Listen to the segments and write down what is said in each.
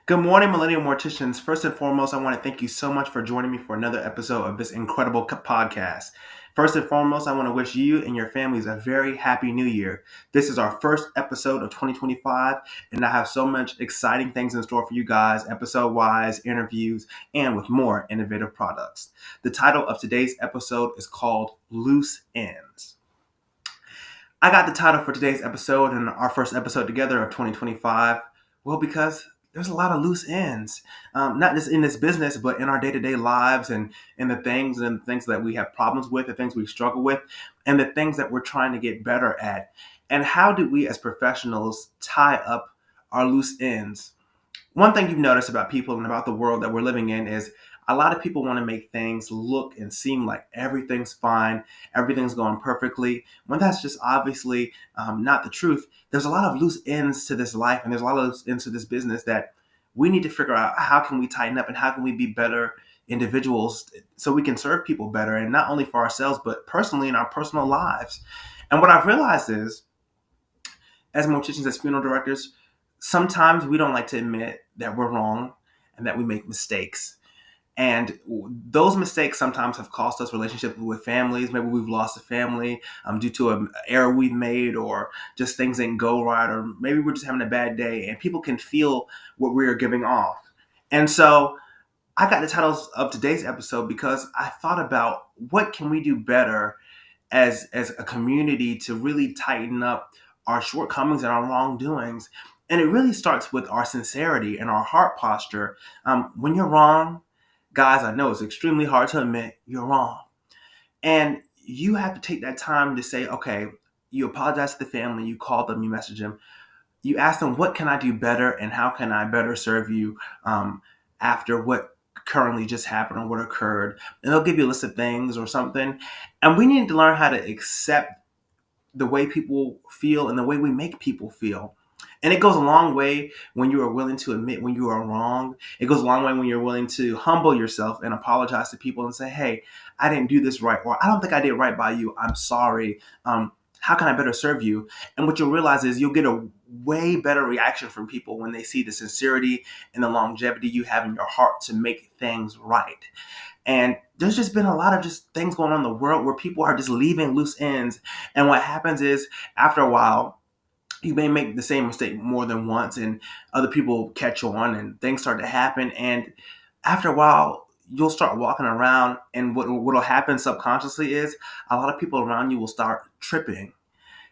Good morning, Millennial Morticians. First and foremost, I want to thank you so much for joining me for another episode of this incredible podcast. First and foremost, I want to wish you and your families a very happy new year. This is our first episode of 2025, and I have so much exciting things in store for you guys, episode-wise, interviews, and with more innovative products. The title of today's episode is called Loose Ends. I got the title for today's episode and our first episode together of 2025, well, because there's a lot of loose ends, not just in this business, but in our day-to-day lives and in the things that we have problems with, the things we struggle with, and the things that we're trying to get better at. And how do we as professionals tie up our loose ends? One thing you've noticed about people and about the world that we're living in is a lot of people want to make things look and seem like everything's fine, everything's going perfectly, when that's just obviously not the truth. There's a lot of loose ends to this life, and there's a lot of loose ends to this business that we need to figure out how can we tighten up and how can we be better individuals so we can serve people better, and not only for ourselves, but personally in our personal lives. And what I've realized is, as morticians, as funeral directors, sometimes we don't like to admit that we're wrong and that we make mistakes. And those mistakes sometimes have cost us relationships with families. Maybe we've lost a family due to an error we've made, or just things didn't go right, or maybe we're just having a bad day, and people can feel what we're giving off. And so I got the titles of today's episode because I thought about what can we do better as a community to really tighten up our shortcomings and our wrongdoings. And it really starts with our sincerity and our heart posture. When you're wrong, guys, I know it's extremely hard to admit you're wrong. And you have to take that time to say, okay, you apologize to the family, you call them, you message them, you ask them, what can I do better and how can I better serve you after what currently just happened or what occurred? And they'll give you a list of things or something. And we need to learn how to accept the way people feel and the way we make people feel. And it goes a long way when you are willing to admit when you are wrong. It goes a long way when you're willing to humble yourself and apologize to people and say, hey, I didn't do this right, or I don't think I did right by you. I'm sorry. How can I better serve you? And what you'll realize is you'll get a way better reaction from people when they see the sincerity and the longevity you have in your heart to make things right. And there's just been a lot of just things going on in the world where people are just leaving loose ends. And what happens is, after a while, you may make the same mistake more than once, and other people catch on and things start to happen. And after a while, you'll start walking around, and what'll happen subconsciously is a lot of people around you will start tripping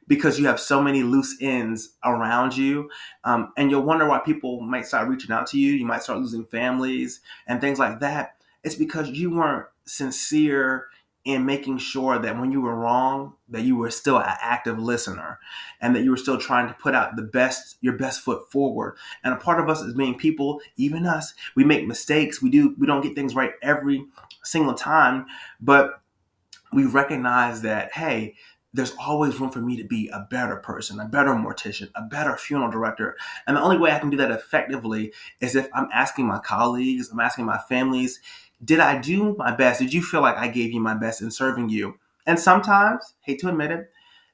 because you have so many loose ends around you. And you'll wonder why people might start reaching out to you. You might start losing families and things like that. It's because you weren't sincere in making sure that when you were wrong, that you were still an active listener and that you were still trying to put out your best foot forward. And a part of us as being people, even us, we make mistakes. We don't get things right every single time, but we recognize that, hey, there's always room for me to be a better person, a better mortician, a better funeral director. And the only way I can do that effectively is if I'm asking my colleagues, I'm asking my families, did I do my best? Did you feel like I gave you my best in serving you? And sometimes, hate to admit it,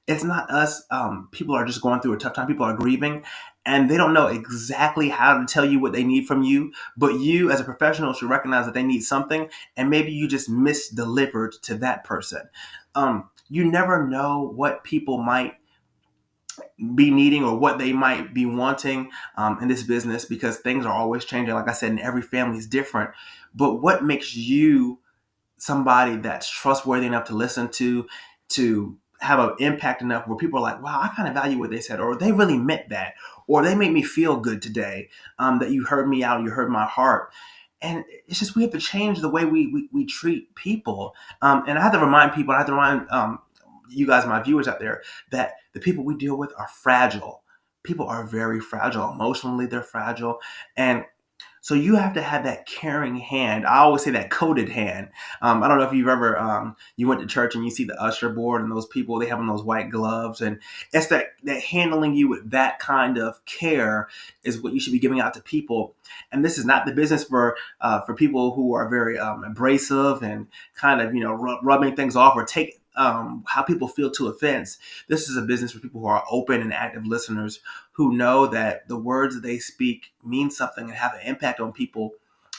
it's not us. People are just going through a tough time. People are grieving, and they don't know exactly how to tell you what they need from you. But you, as a professional, should recognize that they need something, and maybe you just misdelivered to that person. You never know what people might be needing or what they might be wanting in this business, because things are always changing. Like I said, and every family is different. But what makes you somebody that's trustworthy enough to listen to have an impact enough where people are like, wow, I kind of value what they said, or they really meant that, or they made me feel good today, that you heard me out, you heard my heart. And it's just, we have to change the way we treat people. And I have to remind people, I have to remind you guys, my viewers out there, that the people we deal with are fragile. People are very fragile. Emotionally, they're fragile. And So you have to have that caring hand. I always say that coded hand. I don't know if you've ever you went to church and you see the usher board and those people, they have on those white gloves, and it's that handling you with that kind of care is what you should be giving out to people. And this is not the business for people who are very abrasive and kind of rubbing things off or take how people feel to offense. This is a business for people who are open and active listeners who know that the words that they speak mean something and have an impact on people.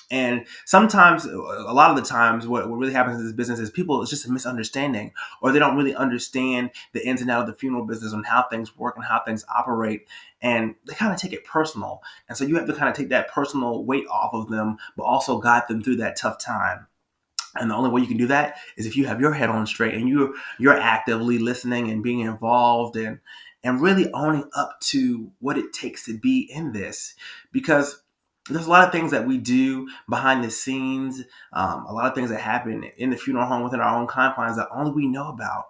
And sometimes, a lot of the times, what really happens in this business is people, it's just a misunderstanding, or they don't really understand the ins and outs of the funeral business and how things work and how things operate. And they kind of take it personal. And so you have to kind of take that personal weight off of them, but also guide them through that tough time. And the only way you can do that is if you have your head on straight and you're actively listening and being involved and really owning up to what it takes to be in this. Because there's a lot of things that we do behind the scenes, a lot of things that happen in the funeral home within our own confines that only we know about.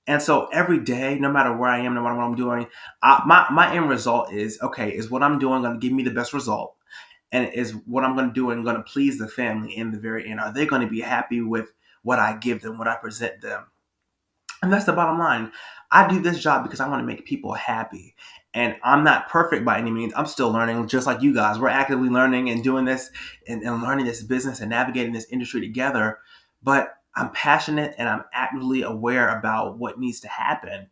And so every day, no matter where I am, no matter what I'm doing, my end result is, okay, is what I'm doing going to give me the best result? And is what I'm going to do and going to please the family in the very end? Are they going to be happy with what I give them, what I present them? And that's the bottom line. I do this job because I want to make people happy. And I'm not perfect by any means. I'm still learning, just like you guys. We're actively learning and doing this and learning this business and navigating this industry together. But I'm passionate and I'm actively aware about what needs to happen.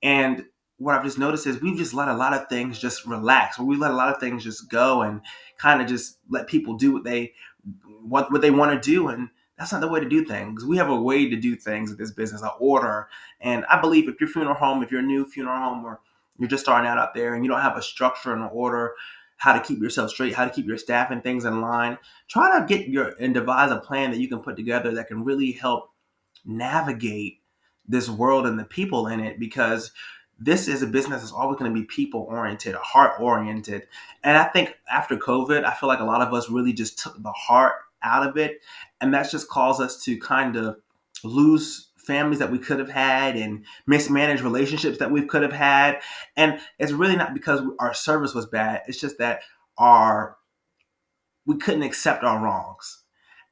And what I've just noticed is we've just let a lot of things just relax, or we let a lot of things just go and kind of just let people do what they want to do. And that's not the way to do things. We have a way to do things in this business, an order. And I believe if you're funeral home, if you're a new funeral home, or you're just starting out there and you don't have a structure and an order, how to keep yourself straight, how to keep your staff and things in line, try to and devise a plan that you can put together that can really help navigate this world and the people in it, because this is a business that's always going to be people oriented, heart oriented. And I think after COVID, I feel like a lot of us really just took the heart out of it. And that's just caused us to kind of lose families that we could have had and mismanage relationships that we could have had. And it's really not because our service was bad. It's just that our we couldn't accept our wrongs.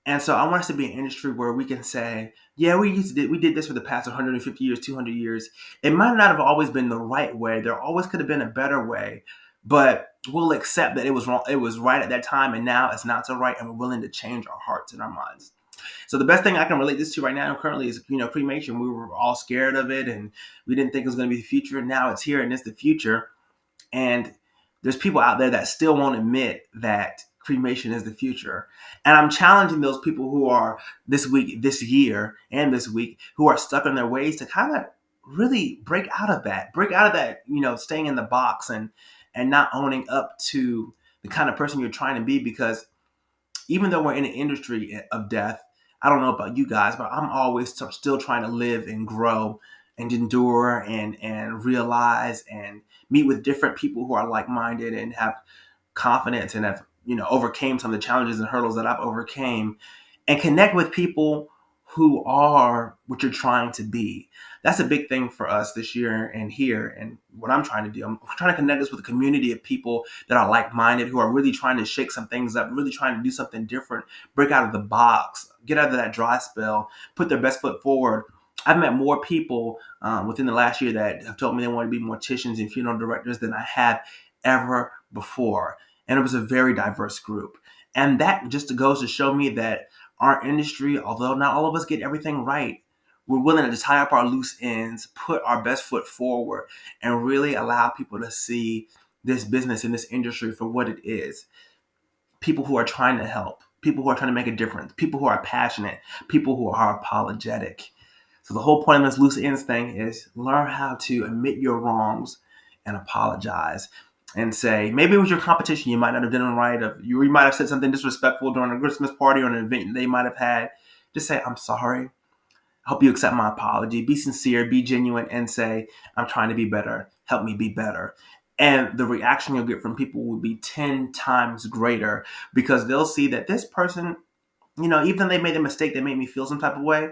And so I want us to be an industry where we can say, yeah, we did this for the past 150 years, 200 years. It might not have always been the right way. There always could have been a better way, but we'll accept that it was wrong. It was right at that time, and now it's not so right, and we're willing to change our hearts and our minds. So the best thing I can relate this to right now currently is, cremation. We were all scared of it, and we didn't think it was going to be the future. Now it's here, and it's the future. And there's people out there that still won't admit that cremation is the future. And I'm challenging those people who are this year, who are stuck in their ways to kind of really break out of that, staying in the box and not owning up to the kind of person you're trying to be. Because even though we're in an industry of death, I don't know about you guys, but I'm always still trying to live and grow and endure and realize and meet with different people who are like-minded and have confidence and have overcame some of the challenges and hurdles that I've overcame, and connect with people who are what you're trying to be. That's a big thing for us this year and here. And what I'm trying to do, I'm trying to connect us with a community of people that are like-minded, who are really trying to shake some things up, really trying to do something different, break out of the box, get out of that dry spell, put their best foot forward. I've met more people within the last year that have told me they want to be morticians and funeral directors than I have ever before. And it was a very diverse group. And that just goes to show me that our industry, although not all of us get everything right, we're willing to tie up our loose ends, put our best foot forward, and really allow people to see this business and this industry for what it is. People who are trying to help, people who are trying to make a difference, people who are passionate, people who are apologetic. So the whole point of this loose ends thing is learn how to admit your wrongs and apologize. And say, maybe it was your competition. You might not have done it right. You might have said something disrespectful during a Christmas party or an event they might have had. Just say, I'm sorry. I hope you accept my apology. Be sincere, be genuine, and say, I'm trying to be better. Help me be better. And the reaction you'll get from people will be 10 times greater, because they'll see that this person, even though they made a mistake that made me feel some type of way,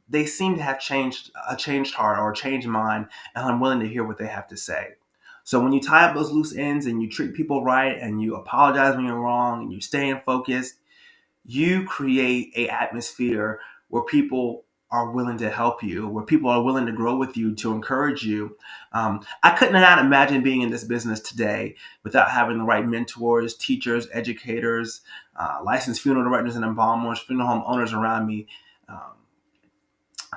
they seem to have a changed heart or a changed mind, and I'm willing to hear what they have to say. So when you tie up those loose ends and you treat people right and you apologize when you're wrong and you stay focused, you create a atmosphere where people are willing to help you, where people are willing to grow with you, to encourage you. I could not imagine being in this business today without having the right mentors, teachers, educators, licensed funeral directors and embalmers, funeral home owners around me um,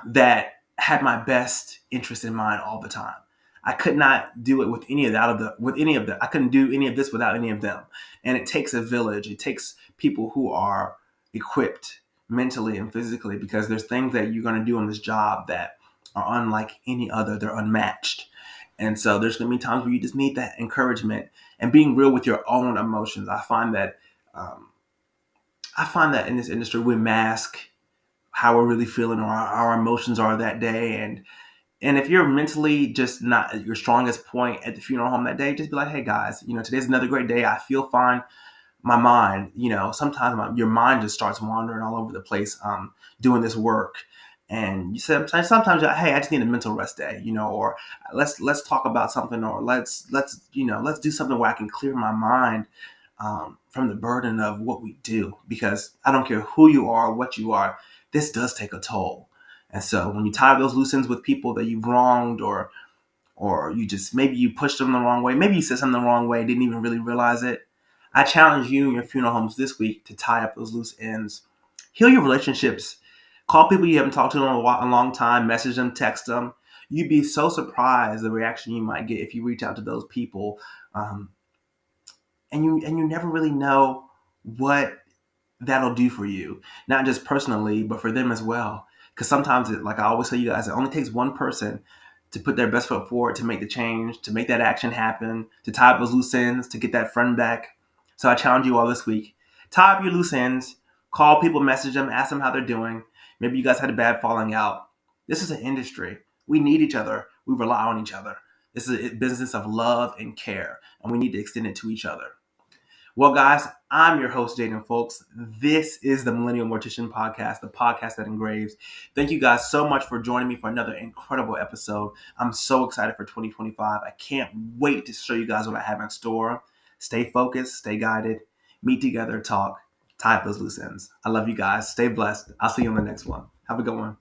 that had my best interest in mind all the time. I could not do it with any of that. With any of them, I couldn't do any of this without any of them. And it takes a village. It takes people who are equipped mentally and physically, because there's things that you're going to do in this job that are unlike any other. They're unmatched. And so there's going to be times where you just need that encouragement and being real with your own emotions. Um, I find that in this industry we mask how we're really feeling or our emotions are that day. And if you're mentally just not at your strongest point at the funeral home that day, just be like, hey guys, today's another great day. I feel fine. My mind, sometimes your mind just starts wandering all over the place doing this work. And you said sometimes, hey, I just need a mental rest day, or let's talk about something, or let's do something where I can clear my mind from the burden of what we do, because I don't care who you are, what you are, this does take a toll. And so when you tie those loose ends with people that you've wronged, or you just, maybe you pushed them the wrong way, maybe you said something the wrong way, didn't even really realize it, I challenge you and your funeral homes this week to tie up those loose ends. Heal your relationships. Call people you haven't talked to in a long time, message them, text them. You'd be so surprised the reaction you might get if you reach out to those people. Um, and you never really know what that'll do for you, not just personally, but for them as well. Because sometimes, like I always tell you guys, it only takes one person to put their best foot forward, to make the change, to make that action happen, to tie up those loose ends, to get that friend back. So I challenge you all this week: tie up your loose ends, call people, message them, ask them how they're doing. Maybe you guys had a bad falling out. This is an industry. We need each other. We rely on each other. This is a business of love and care, and we need to extend it to each other. Well, guys, I'm your host, Jaden Folks. This is the Millennial Mortician Podcast, the podcast that engraves. Thank you guys so much for joining me for another incredible episode. I'm so excited for 2025. I can't wait to show you guys what I have in store. Stay focused, stay guided, meet together, talk, tie up those loose ends. I love you guys. Stay blessed. I'll see you on the next one. Have a good one.